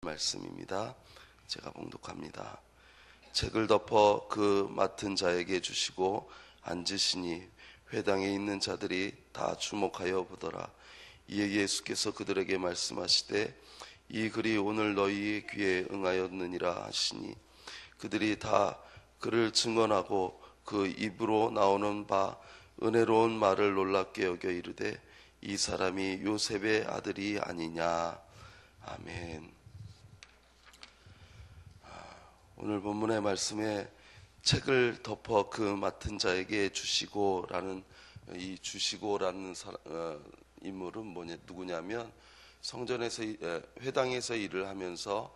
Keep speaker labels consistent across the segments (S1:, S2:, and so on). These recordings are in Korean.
S1: 말씀입니다. 제가 봉독합니다. 책을 덮어 그 맡은 자에게 주시고 앉으시니 회당에 있는 자들이 다 주목하여 보더라. 이에 예수께서 그들에게 말씀하시되 이 글이 오늘 너희의 귀에 응하였느니라 하시니 그들이 다 그를 증언하고 그 입으로 나오는 바 은혜로운 말을 놀랍게 여겨 이르되 이 사람이 요셉의 아들이 아니냐. 아멘. 오늘 본문의 말씀에 책을 덮어 그 맡은 자에게 주시고라는 이 주시고라는 인물은 누구냐면 성전에서 회당에서 일을 하면서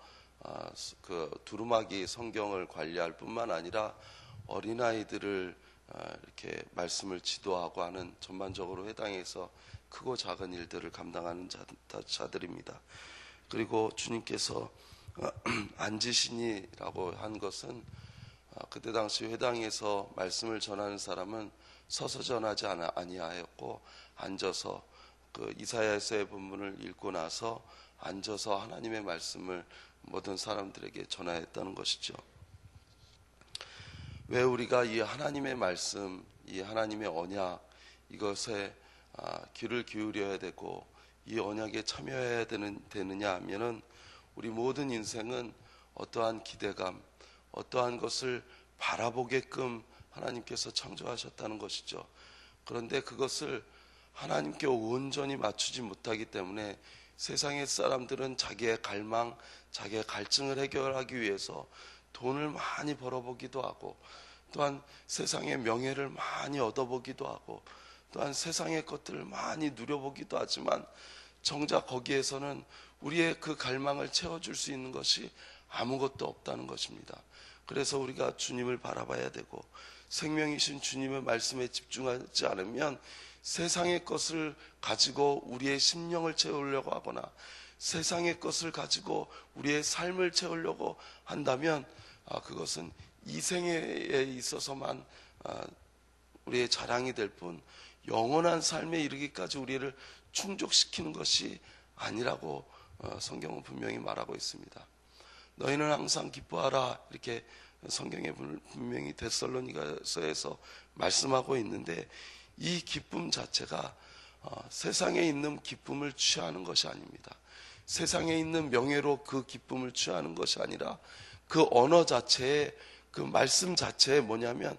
S1: 그 두루마기 성경을 관리할 뿐만 아니라 어린아이들을 이렇게 말씀을 지도하고 하는 전반적으로 회당에서 크고 작은 일들을 감당하는 자들입니다. 그리고 주님께서 앉으시니라고 한 것은 그때 당시 회당에서 말씀을 전하는 사람은 서서 전하지 아니하였고 앉아서 그 이사야서의 본문을 읽고 나서 앉아서 하나님의 말씀을 모든 사람들에게 전하였다는 것이죠. 왜 우리가 이 하나님의 말씀, 이 하나님의 언약 이것에 귀를 기울여야 되고 이 언약에 참여해야 되느냐 하면은 우리 모든 인생은 어떠한 기대감, 어떠한 것을 바라보게끔 하나님께서 창조하셨다는 것이죠. 그런데 그것을 하나님께 온전히 맞추지 못하기 때문에 세상의 사람들은 자기의 갈망, 자기의 갈증을 해결하기 위해서 돈을 많이 벌어보기도 하고 또한 세상의 명예를 많이 얻어보기도 하고 또한 세상의 것들을 많이 누려보기도 하지만 정작 거기에서는 우리의 그 갈망을 채워줄 수 있는 것이 아무것도 없다는 것입니다. 그래서 우리가 주님을 바라봐야 되고 생명이신 주님의 말씀에 집중하지 않으면 세상의 것을 가지고 우리의 심령을 채우려고 하거나 세상의 것을 가지고 우리의 삶을 채우려고 한다면 그것은 이 생애에 있어서만 우리의 자랑이 될 뿐 영원한 삶에 이르기까지 우리를 충족시키는 것이 아니라고 성경은 분명히 말하고 있습니다. 너희는 항상 기뻐하라 이렇게 성경에 분명히 데살로니가서에서 말씀하고 있는데 이 기쁨 자체가 세상에 있는 기쁨을 취하는 것이 아닙니다. 세상에 있는 명예로 그 기쁨을 취하는 것이 아니라 그 언어 자체에 그 말씀 자체에 뭐냐면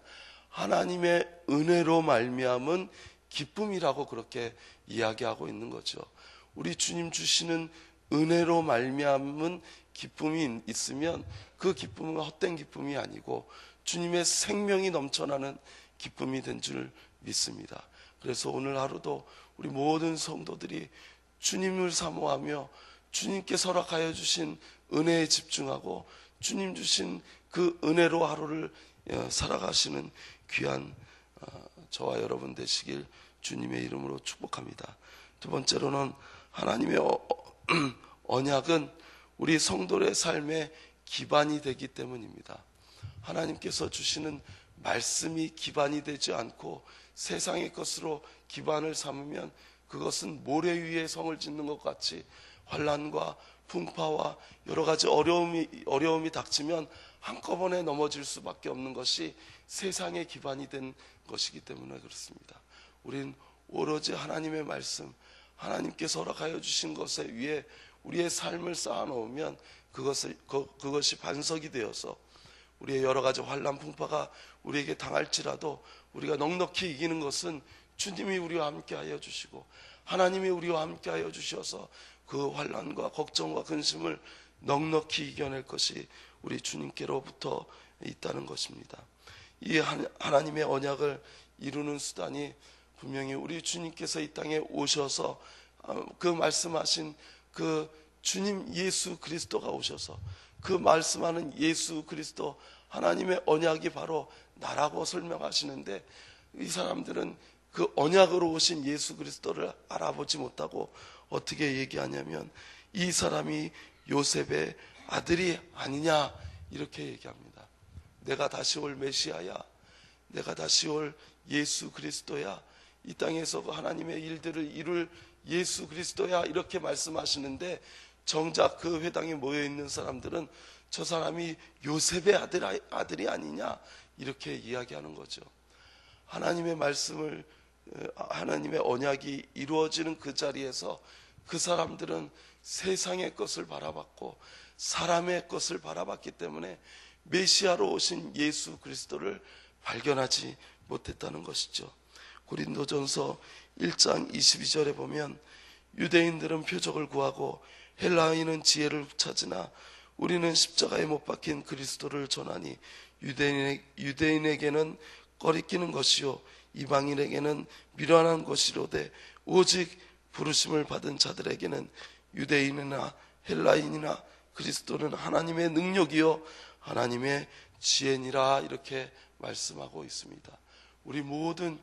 S1: 하나님의 은혜로 말미암은 기쁨이라고 그렇게 이야기하고 있는 거죠. 우리 주님 주시는 은혜로 말미암은 기쁨이 있으면 그 기쁨은 헛된 기쁨이 아니고 주님의 생명이 넘쳐나는 기쁨이 된 줄 믿습니다. 그래서 오늘 하루도 우리 모든 성도들이 주님을 사모하며 주님께 허락하여 주신 은혜에 집중하고 주님 주신 그 은혜로 하루를 살아가시는 귀한 저와 여러분 되시길 주님의 이름으로 축복합니다. 두 번째로는 하나님의 언약은 우리 성도의 삶의 기반이 되기 때문입니다. 하나님께서 주시는 말씀이 기반이 되지 않고 세상의 것으로 기반을 삼으면 그것은 모래 위에 성을 짓는 것 같이 환난과 풍파와 여러 가지 어려움이 닥치면 한꺼번에 넘어질 수밖에 없는 것이 세상의 기반이 된 것이기 때문에 그렇습니다. 우린 오로지 하나님의 말씀, 하나님께서 허락하여 주신 것에 위에 우리의 삶을 쌓아놓으면 그것이 반석이 되어서 우리의 여러 가지 환난 풍파가 우리에게 당할지라도 우리가 넉넉히 이기는 것은 주님이 우리와 함께하여 주시고 하나님이 우리와 함께하여 주셔서 그 환난과 걱정과 근심을 넉넉히 이겨낼 것이 우리 주님께로부터 있다는 것입니다. 이 하나님의 언약을 이루는 수단이 분명히 우리 주님께서 이 땅에 오셔서 그 말씀하신 그 주님 예수 그리스도가 오셔서 그 말씀하는 예수 그리스도 하나님의 언약이 바로 나라고 설명하시는데 이 사람들은 그 언약으로 오신 예수 그리스도를 알아보지 못하고 어떻게 얘기하냐면 이 사람이 요셉의 아들이 아니냐 이렇게 얘기합니다. 내가 다시 올 메시아야, 내가 다시 올 예수 그리스도야, 이 땅에서 하나님의 일들을 이룰 예수 그리스도야 이렇게 말씀하시는데 정작 그 회당에 모여 있는 사람들은 저 사람이 요셉의 아들이 아니냐 이렇게 이야기하는 거죠. 하나님의 말씀을, 하나님의 언약이 이루어지는 그 자리에서 그 사람들은 세상의 것을 바라봤고 사람의 것을 바라봤기 때문에 메시아로 오신 예수 그리스도를 발견하지 못했다는 것이죠. 고린도전서 1장 22절에 보면 유대인들은 표적을 구하고 헬라인은 지혜를 찾으나 우리는 십자가에 못 박힌 그리스도를 전하니 유대인에게는 꺼리끼는 것이요 이방인에게는 미련한 것이로되 오직 부르심을 받은 자들에게는 유대인이나 헬라인이나 그리스도는 하나님의 능력이요 하나님의 지혜니라 이렇게 말씀하고 있습니다. 우리 모든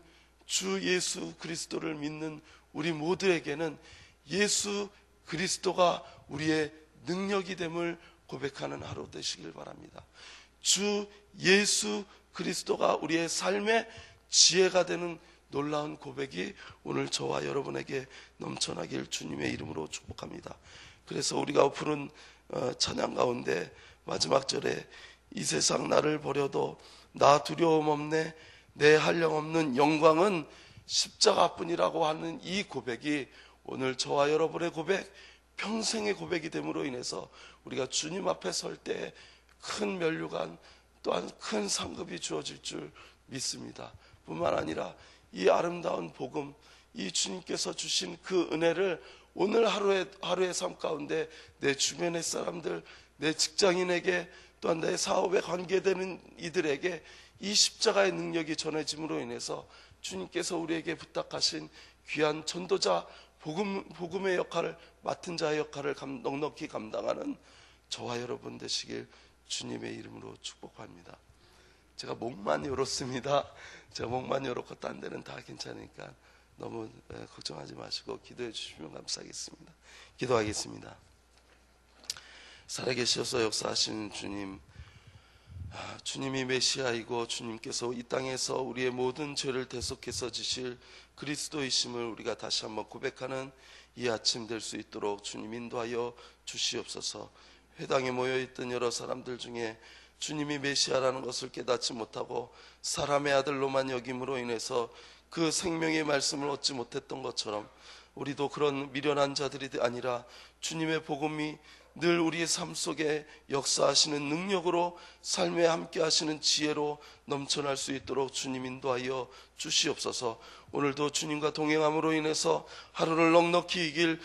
S1: 주 예수 그리스도를 믿는 우리 모두에게는 예수 그리스도가 우리의 능력이 됨을 고백하는 하루 되시길 바랍니다. 주 예수 그리스도가 우리의 삶의 지혜가 되는 놀라운 고백이 오늘 저와 여러분에게 넘쳐나길 주님의 이름으로 축복합니다. 그래서 우리가 부른 찬양 가운데 마지막 절에 이 세상 나를 버려도 나 두려움 없네 내 한량없는 영광은 십자가뿐이라고 하는 이 고백이 오늘 저와 여러분의 고백, 평생의 고백이 됨으로 인해서 우리가 주님 앞에 설 때 큰 면류관 또한 큰 상급이 주어질 줄 믿습니다. 뿐만 아니라 이 아름다운 복음, 이 주님께서 주신 그 은혜를 오늘 하루의 삶 가운데 내 주변의 사람들, 내 직장인에게 또한 내 사업에 관계되는 이들에게 이 십자가의 능력이 전해짐으로 인해서 주님께서 우리에게 부탁하신 귀한 전도자, 복음의 역할을 맡은 자의 역할을 넉넉히 감당하는 저와 여러분 되시길 주님의 이름으로 축복합니다. 제가 목만 열었습니다. 제가 목만 열었고 딴 데는 다 괜찮으니까 너무 걱정하지 마시고 기도해 주시면 감사하겠습니다. 기도하겠습니다. 살아계셔서 역사하시는 주님, 주님이 메시아이고 주님께서 이 땅에서 우리의 모든 죄를 대속해서 지실 그리스도이심을 우리가 다시 한번 고백하는 이 아침 될 수 있도록 주님 인도하여 주시옵소서. 회당에 모여있던 여러 사람들 중에 주님이 메시아라는 것을 깨닫지 못하고 사람의 아들로만 여김으로 인해서 그 생명의 말씀을 얻지 못했던 것처럼 우리도 그런 미련한 자들이 아니라 주님의 복음이 늘 우리의 삶 속에 역사하시는 능력으로 삶에 함께 하시는 지혜로 넘쳐날 수 있도록 주님 인도하여 주시옵소서. 오늘도 주님과 동행함으로 인해서 하루를 넉넉히 이길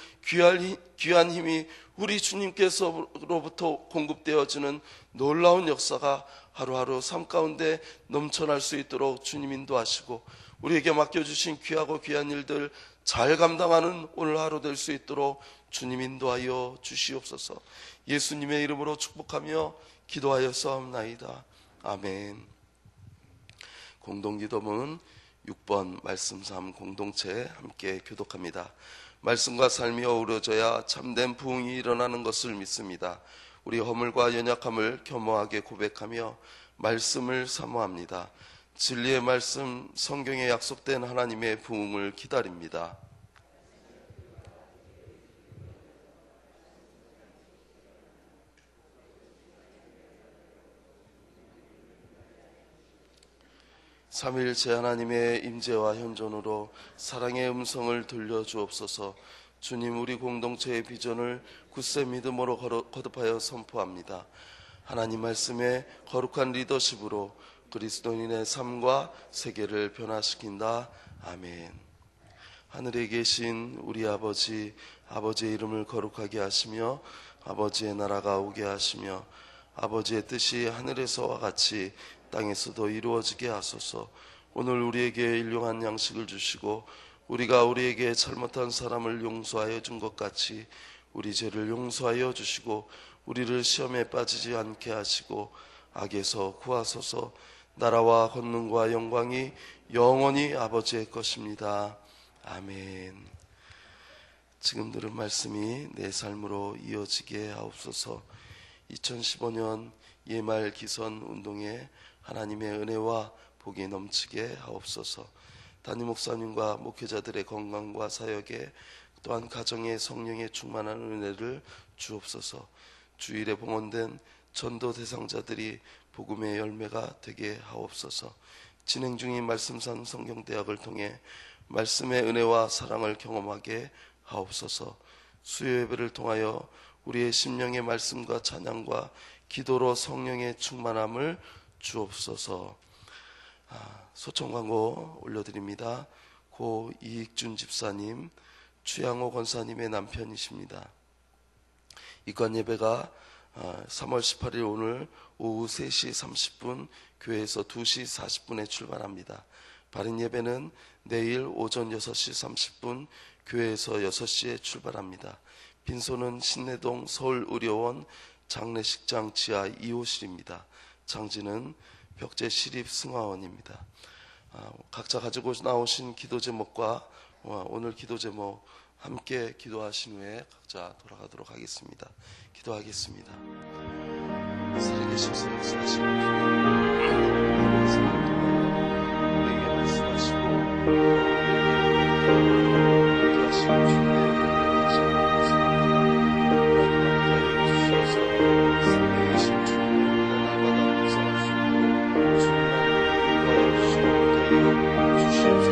S1: 귀한 힘이 우리 주님께서로부터 공급되어지는 놀라운 역사가 하루하루 삶 가운데 넘쳐날 수 있도록 주님 인도하시고 우리에게 맡겨주신 귀하고 귀한 일들 잘 감당하는 오늘 하루 될 수 있도록 주님 인도하여 주시옵소서. 예수님의 이름으로 축복하며 기도하였사옵나이다. 아멘. 공동기도문 6번 말씀 3 공동체 함께 교독합니다. 말씀과 삶이 어우러져야 참된 부흥이 일어나는 것을 믿습니다. 우리 허물과 연약함을 겸허하게 고백하며 말씀을 사모합니다. 진리의 말씀, 성경에 약속된 하나님의 부흥을 기다립니다. 삼위일체 하나님의 임재와 현존으로 사랑의 음성을 들려주옵소서. 주님, 우리 공동체의 비전을 굳세 믿음으로 거듭하여 선포합니다. 하나님 말씀의 거룩한 리더십으로 그리스도인의 삶과 세계를 변화시킨다. 아멘. 하늘에 계신 우리 아버지, 아버지의 이름을 거룩하게 하시며 아버지의 나라가 오게 하시며 아버지의 뜻이 하늘에서와 같이 땅에서도 이루어지게 하소서. 오늘 우리에게 일용한 양식을 주시고 우리가 우리에게 잘못한 사람을 용서하여 준 것 같이 우리 죄를 용서하여 주시고 우리를 시험에 빠지지 않게 하시고 악에서 구하소서. 나라와 권능과 영광이 영원히 아버지의 것입니다. 아멘. 지금 들은 말씀이 내 삶으로 이어지게 하옵소서. 2015년 예말 기선 운동에 하나님의 은혜와 복이 넘치게 하옵소서. 담임 목사님과 목회자들의 건강과 사역에 또한 가정의 성령의 충만한 은혜를 주옵소서. 주일에 봉헌된 전도 대상자들이 복음의 열매가 되게 하옵소서. 진행 중인 말씀산 성경대학을 통해 말씀의 은혜와 사랑을 경험하게 하옵소서. 수요 예배를 통하여 우리의 심령의 말씀과 찬양과 기도로 성령의 충만함을 주옵소서. 소청 광고 올려드립니다. 고 이익준 집사님, 추양호 권사님의 남편이십니다. 이관 예배가 3월 18일 오늘 오후 3시 30분 교회에서 2시 40분에 출발합니다. 발인 예배는 내일 오전 6시 30분 교회에서 6시에 출발합니다. 빈소는 신내동 서울의료원 장례식장 지하 2호실입니다. 장지는 벽제시립승화원입니다. 각자 가지고 나오신 기도 제목과 오늘 기도 제목 함께 기도하신 후에 각자 돌아가도록 하겠습니다. 기도하겠습니다. 살아계신 성령하시고 우리에게 말씀하시고 우리에게 하시고 주님의 하시고 주셔서 살아계신 주님을 날마다 묵상할 수 있도록 주님을 위하여 주시옵소서.